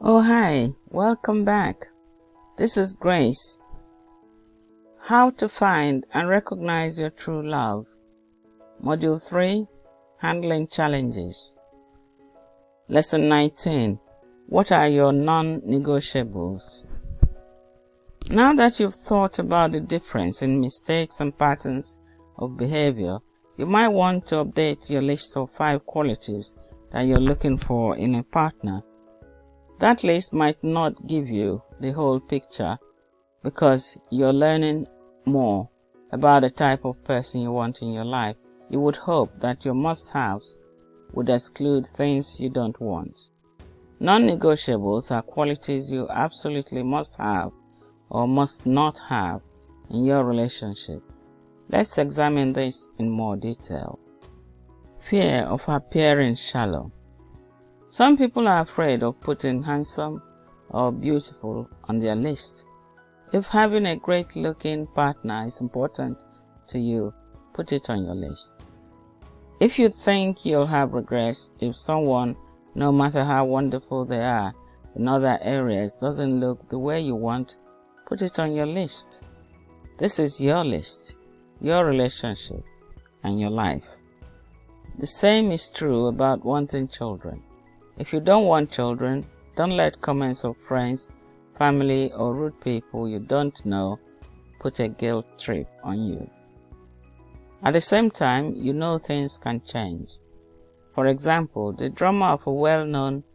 Oh, hi, welcome back. This is Grace. How to find and recognize your true love. Module 3, Handling Challenges. Lesson 19, What are your non-negotiables? Now that you've thought about the difference in mistakes and patterns of behavior, you might want to update your list of 5 qualities that you're looking for in a partner. That list might not give you the whole picture because you're learning more about the type of person you want in your life. You would hope that your must-haves would exclude things you don't want. Non-negotiables are qualities you absolutely must have or must not have in your relationship. Let's examine this in more detail. Fear of appearing shallow. Some people are afraid of putting handsome or beautiful on their list. If having a great-looking partner is important to you, put it on your list. If you think you'll have regrets if someone, no matter how wonderful they are in other areas, doesn't look the way you want, put it on your list. This is your list, your relationship, and your life. The same is true about wanting children. If you don't want children, don't let comments of friends, family, or rude people you don't know put a guilt trip on you. At the same time, you know things can change. For example, the drummer of a well-known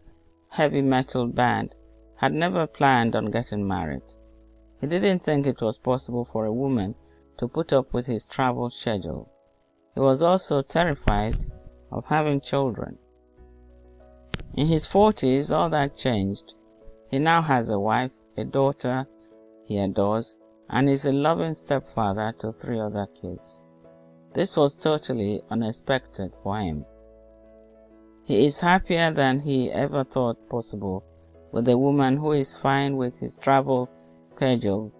heavy metal band had never planned on getting married. He didn't think it was possible for a woman to put up with his travel schedule. He was also terrified of having children. In his 40s, all that changed. He now has a wife, a daughter he adores, and is a loving stepfather to 3 other kids. This was totally unexpected for him. He is happier than he ever thought possible with a woman who is fine with his travel schedule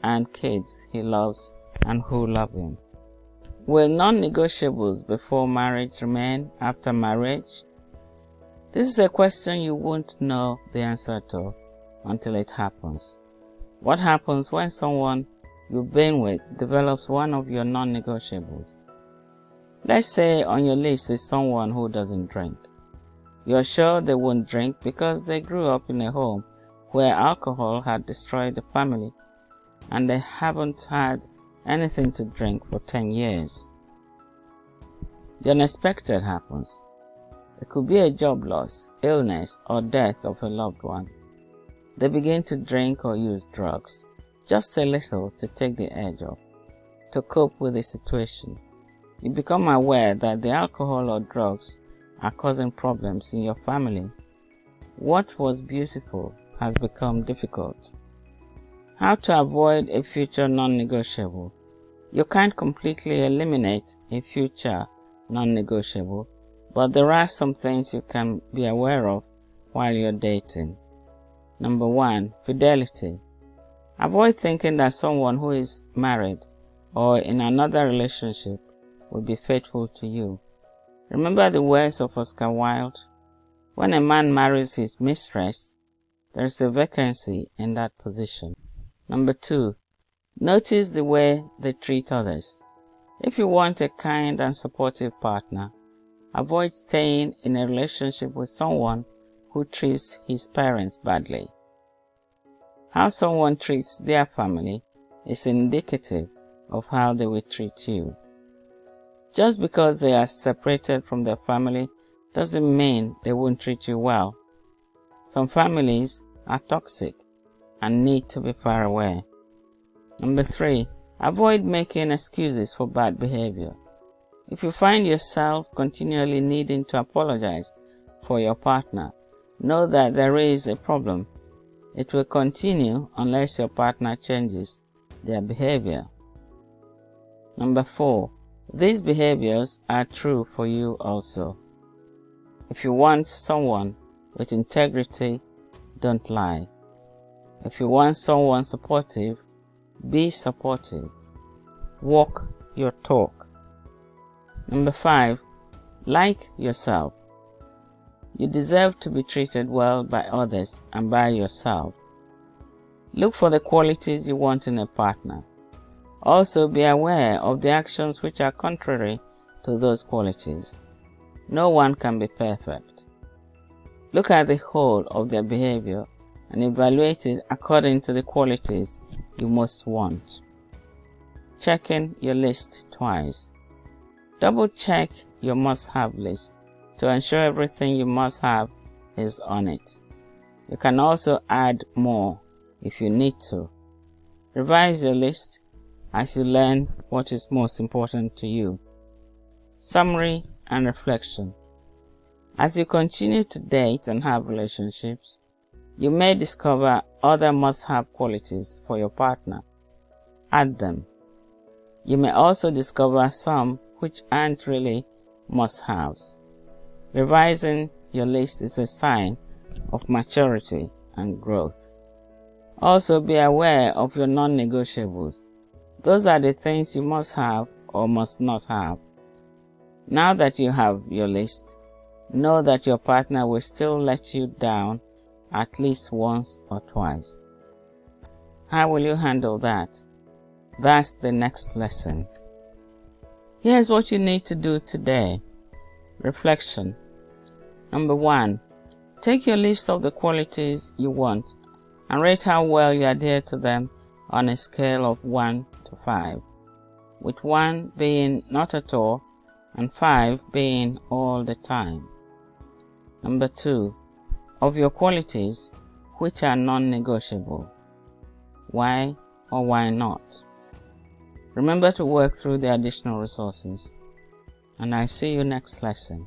and kids he loves and who love him. Will non-negotiables before marriage remain after marriage? This is a question you won't know the answer to until it happens. What happens when someone you've been with develops one of your non-negotiables? Let's say on your list is someone who doesn't drink. You're sure they won't drink because they grew up in a home where alcohol had destroyed the family and they haven't had anything to drink for 10 years. The unexpected happens. It could be a job loss, illness, or death of a loved one. They begin to drink or use drugs, just a little to take the edge off, to cope with the situation. You become aware that the alcohol or drugs are causing problems in your family. What was beautiful has become difficult. How to avoid a future non-negotiable? You can't completely eliminate a future non-negotiable, but there are some things you can be aware of while you're dating. Number 1, fidelity. Avoid thinking that someone who is married or in another relationship will be faithful to you. Remember the words of Oscar Wilde? When a man marries his mistress, there is a vacancy in that position. Number 2, notice the way they treat others. If you want a kind and supportive partner, avoid staying in a relationship with someone who treats his parents badly. How someone treats their family is indicative of how they will treat you. Just because they are separated from their family doesn't mean they won't treat you well. Some families are toxic and need to be far away. Number 3, avoid making excuses for bad behavior. If you find yourself continually needing to apologize for your partner, know that there is a problem. It will continue unless your partner changes their behavior. Number 4, these behaviors are true for you also. If you want someone with integrity, don't lie. If you want someone supportive, be supportive. Walk your talk. Number 5, like yourself. You deserve to be treated well by others and by yourself. Look for the qualities you want in a partner. Also be aware of the actions which are contrary to those qualities. No one can be perfect. Look at the whole of their behavior and evaluate it according to the qualities you most want. Checking your list twice. Double check your must-have list to ensure everything you must have is on it. You can also add more if you need to. Revise your list as you learn what is most important to you. Summary and reflection. As you continue to date and have relationships, you may discover other must-have qualities for your partner. Add them. You may also discover some which aren't really must-haves. Revising your list is a sign of maturity and growth. Also be aware of your non-negotiables. Those are the things you must have or must not have. Now that you have your list, know that your partner will still let you down at least once or twice. How will you handle that? That's the next lesson. Here's what you need to do today. Reflection. Number 1. Take your list of the qualities you want and rate how well you adhere to them on a scale of 1 to 5, with 1 being not at all and 5 being all the time. Number 2. Of your qualities, which are non-negotiable? Why or why not? Remember to work through the additional resources, and I'll see you next lesson.